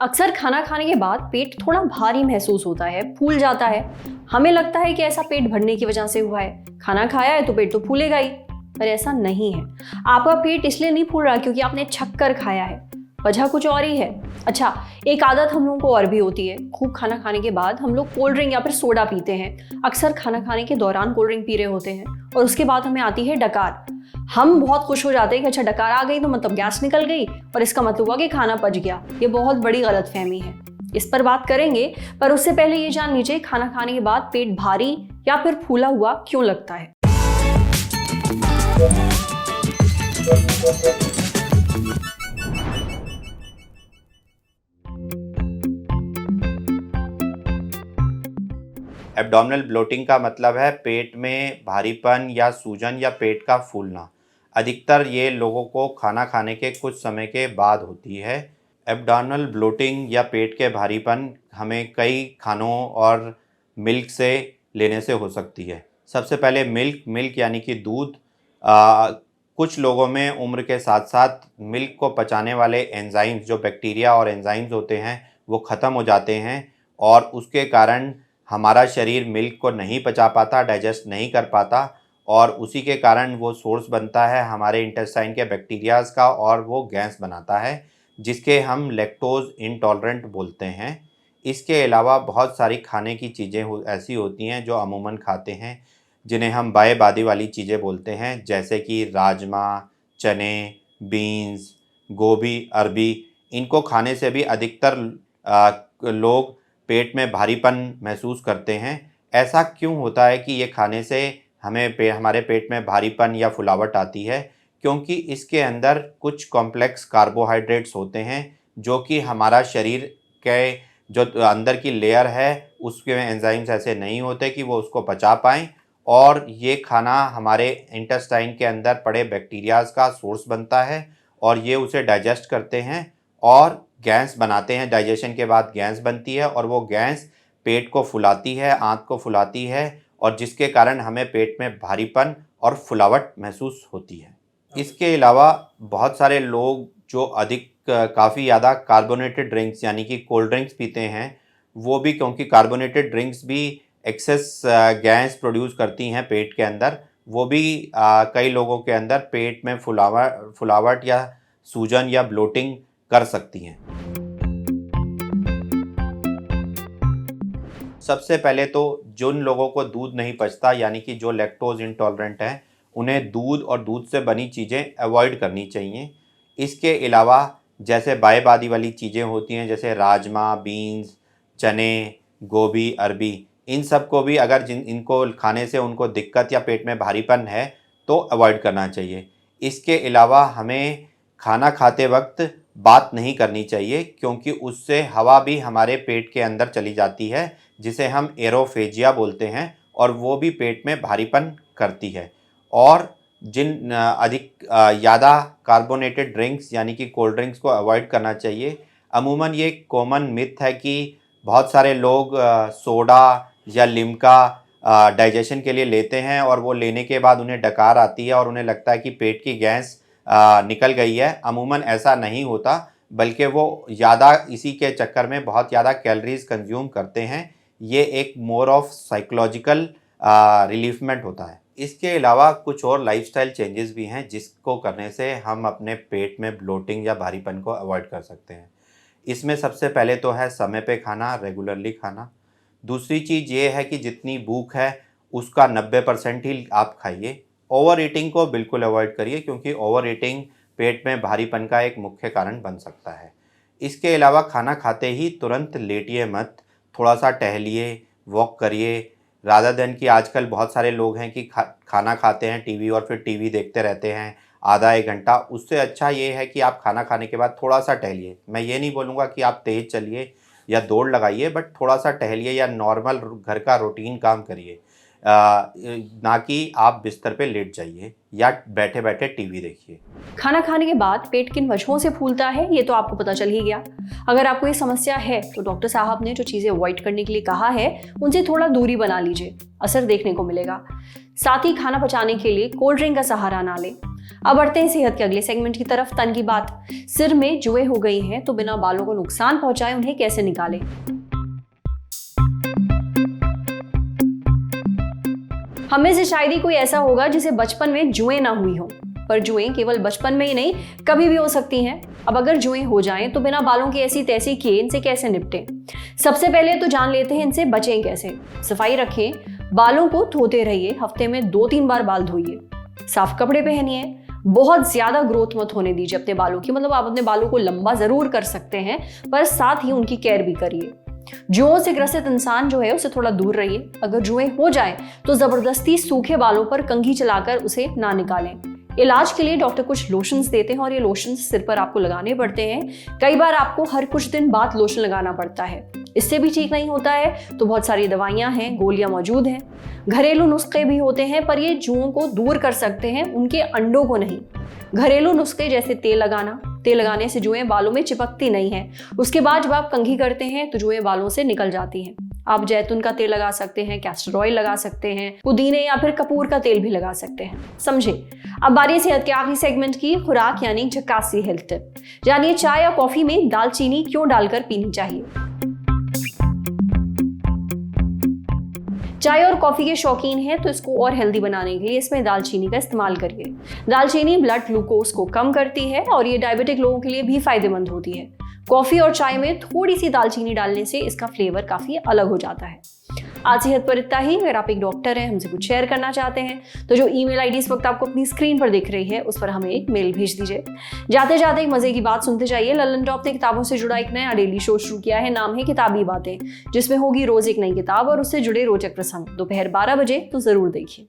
अक्सर खाना खाने के बाद पेट थोड़ा भारी महसूस होता है, फूल जाता है। हमें लगता है कि ऐसा पेट भरने की वजह से हुआ है, खाना खाया है तो पेट तो फूलेगा ही। पर ऐसा नहीं है। आपका पेट इसलिए नहीं फूल रहा क्योंकि आपने छक कर खाया है, वजह कुछ और ही है। अच्छा, एक आदत हम लोगों को और भी होती है। खूब खाना खाने के बाद हम लोग कोल्ड ड्रिंक या फिर सोडा पीते हैं। अक्सर खाना खाने के दौरान कोल्ड ड्रिंक पी रहे होते हैं और उसके बाद हमें आती है डकार। हम बहुत खुश हो जाते हैं कि अच्छा डकार आ गई तो मतलब गैस निकल गई और इसका मतलब हुआ कि खाना पच गया। ये बहुत बड़ी गलतफहमी है, इस पर बात करेंगे। पर उससे पहले ये जान लीजिए, खाना खाने के बाद पेट भारी या फिर फूला हुआ क्यों लगता है। एब्डोमिनल ब्लोटिंग का मतलब है पेट में भारीपन या सूजन या पेट का फूलना। अधिकतर ये लोगों को खाना खाने के कुछ समय के बाद होती है। एब्डोमिनल ब्लोटिंग या पेट के भारीपन हमें कई खानों और मिल्क से लेने से हो सकती है। सबसे पहले मिल्क यानी कि दूध। कुछ लोगों में उम्र के साथ साथ मिल्क को पचाने वाले एंजाइम्स, जो बैक्टीरिया और एंजाइम्स होते हैं, वो ख़त्म हो जाते हैं और उसके कारण हमारा शरीर मिल्क को नहीं पचा पाता, डाइजेस्ट नहीं कर पाता और उसी के कारण वो सोर्स बनता है हमारे इंटेस्टाइन के बैक्टीरियाज का और वो गैस बनाता है, जिसके हम लैक्टोज इंटॉलरेंट बोलते हैं। इसके अलावा बहुत सारी खाने की चीज़ें ऐसी होती हैं जो अमूमन खाते हैं, जिन्हें हम बाए बादी वाली चीज़ें बोलते हैं, जैसे कि राजमा, चने, बीन्स, गोभी, अरबी। इनको खाने से भी अधिकतर लोग पेट में भारीपन महसूस करते हैं। ऐसा क्यों होता है कि ये खाने से हमारे पेट में भारीपन या फुलावट आती है? क्योंकि इसके अंदर कुछ कॉम्प्लेक्स कार्बोहाइड्रेट्स होते हैं जो कि हमारा शरीर के जो अंदर की लेयर है उसके एंजाइम्स ऐसे नहीं होते कि वो उसको पचा पाएँ और ये खाना हमारे इंटेस्टाइन के अंदर पड़े बैक्टीरियाज का सोर्स बनता है और ये उसे डाइजेस्ट करते हैं और गैस बनाते हैं। डाइजेशन के बाद गैस बनती है और वो गैस पेट को फुलाती है, आंत को फुलाती है और जिसके कारण हमें पेट में भारीपन और फुलावट महसूस होती है। इसके अलावा बहुत सारे लोग जो काफ़ी ज़्यादा कार्बोनेटेड ड्रिंक्स यानी कि कोल्ड ड्रिंक्स पीते हैं, वो भी क्योंकि कार्बोनेटेड ड्रिंक्स भी एक्सेस गैस प्रोड्यूस करती हैं पेट के अंदर, वो भी कई लोगों के अंदर पेट में फुलावट या सूजन या ब्लोटिंग कर सकती हैं। सबसे पहले तो जिन लोगों को दूध नहीं पचता यानी कि जो लैक्टोज इंटॉलरेंट हैं, उन्हें दूध और दूध से बनी चीज़ें अवॉइड करनी चाहिए। इसके अलावा जैसे बाए बादी वाली चीज़ें होती हैं, जैसे राजमा, बीन्स, चने, गोभी, अरबी, इन सब को भी अगर इनको खाने से उनको दिक्कत या पेट में भारीपन है तो अवॉइड करना चाहिए। इसके अलावा हमें खाना खाते वक्त बात नहीं करनी चाहिए क्योंकि उससे हवा भी हमारे पेट के अंदर चली जाती है, जिसे हम एरोफेजिया बोलते हैं और वो भी पेट में भारीपन करती है। और जिन अधिक ज़्यादा कार्बोनेटेड ड्रिंक्स यानी कि कोल्ड ड्रिंक्स को अवॉइड करना चाहिए। अमूमन ये कॉमन मिथ है कि बहुत सारे लोग सोडा या लिम्का डाइजेशन के लिए लेते हैं और वो लेने के बाद उन्हें डकार आती है और उन्हें लगता है कि पेट की गैस निकल गई है। अमूमन ऐसा नहीं होता, बल्कि वो ज़्यादा इसी के चक्कर में बहुत ज़्यादा कैलोरीज कंज्यूम करते हैं। ये एक मोर ऑफ साइकोलॉजिकल रिलीफमेंट होता है। इसके अलावा कुछ और लाइफस्टाइल चेंजेस भी हैं जिसको करने से हम अपने पेट में ब्लोटिंग या भारीपन को अवॉइड कर सकते हैं। इसमें सबसे पहले तो है समय पे खाना, रेगुलरली खाना। दूसरी चीज़ ये है कि जितनी भूख है उसका 90% ही आप खाइए। ओवर ईटिंग को बिल्कुल अवॉइड करिए क्योंकि ओवर ईटिंग पेट में भारीपन का एक मुख्य कारण बन सकता है। इसके अलावा खाना खाते ही तुरंत लेटिए मत, थोड़ा सा टहलिए, वॉक करिए। रादर देन कि आजकल बहुत सारे लोग हैं कि खाना खाते हैं टीवी और फिर टीवी देखते रहते हैं आधा एक घंटा। उससे अच्छा ये है कि आप खाना खाने के बाद थोड़ा सा टहलिए। मैं ये नहीं बोलूँगा कि आप तेज़ चलिए या दौड़ लगाइए, बट थोड़ा सा टहलिए या नॉर्मल घर का रूटीन काम करिए, ना कि आप बिस्तर पे लेट जाइए या बैठे बैठे टीवी देखिए। खाना खाने के बाद पेट किन वजहों से फूलता है ये तो आपको पता चल ही गया। अगर आपको ये समस्या है तो डॉक्टर साहब ने जो चीज़ें अवॉइड करने के लिए कहा है उनसे थोड़ा दूरी बना लीजिए, असर देखने को मिलेगा। साथ ही खाना पचाने के लिए कोल्ड ड्रिंक का सहारा ना लें। अब बढ़ते हैं सेहत के अगले सेगमेंट की तरफ, तन की बात। सिर में जुएं हो गई हैं तो बिना बालों को नुकसान पहुंचाए उन्हें कैसे निकालें। हमें से शायद ही कोई ऐसा होगा जिसे बचपन में जुएं ना हुई हो, पर जुएं केवल बचपन में ही नहीं कभी भी हो सकती हैं। अब अगर जुएं हो जाएं तो बिना बालों की ऐसी तैसी किए इनसे कैसे निपटें। सबसे पहले तो जान लेते हैं इनसे बचें कैसे। सफाई रखें, बालों को धोते रहिए, हफ्ते में 2-3 बार बाल धोइए, साफ कपड़े पहनिए, बहुत ज्यादा ग्रोथ मत होने दीजिए अपने बालों की। मतलब आप अपने बालों को लंबा जरूर कर सकते हैं पर साथ ही उनकी केयर भी करिए। जुओं से ग्रसित इंसान जो है उसे थोड़ा दूर रहिए। अगर जुएं हो जाए तो जबरदस्ती सूखे बालों पर कंघी चलाकर उसे ना निकालें। इलाज के लिए डॉक्टर कुछ लोशंस देते हैं और ये लोशंस सिर पर आपको लगाने पड़ते हैं। कई बार आपको हर कुछ दिन बाद लोशन लगाना पड़ता है। इससे भी ठीक नहीं होता है तो बहुत सारी दवाइयां हैं, गोलियां मौजूद हैं। घरेलू नुस्खे भी होते हैं पर ये जुओं को दूर कर सकते हैं, उनके अंडों को नहीं। घरेलू नुस्खे जैसे तेल लगाने से जुएं बालों में चिपकती नहीं है। उसके बाद जब आप कंघी करते हैं तो जुएं बालों से निकल जाती हैं। आप जैतून का तेल लगा सकते हैं, कैस्टर ऑयल लगा सकते हैं, पुदीने या फिर कपूर का तेल भी लगा सकते हैं। समझे। अब बारी सेहत के आखिरी सेगमेंट की, खुराक यानी झकासी हेल्थ टिप। जानिए चाय या कॉफी में दालचीनी क्यों डालकर पीनी चाहिए। चाय और कॉफी के शौकीन हैं तो इसको और हेल्दी बनाने के लिए इसमें दालचीनी का इस्तेमाल करिए। दालचीनी ब्लड ग्लूकोज को कम करती है और ये डायबिटिक लोगों के लिए भी फायदेमंद होती है। कॉफी और चाय में थोड़ी सी दालचीनी डालने से इसका फ्लेवर काफी अलग हो जाता है। आज सेहत पर इतना ही। अगर आप एक डॉक्टर हैं, हमसे कुछ शेयर करना चाहते हैं तो जो ईमेल आईडी इस वक्त आपको अपनी स्क्रीन पर दिख रही है उस पर हमें एक मेल भेज दीजिए। जाते जाते एक मजे की बात सुनते जाइए। ललन टॉप ने किताबों से जुड़ा एक नया डेली शो शुरू किया है, नाम है किताबी बातें, जिसमें होगी रोज एक नई किताब और उससे जुड़े रोचक प्रसंग। दोपहर 12 बजे तो जरूर देखिए।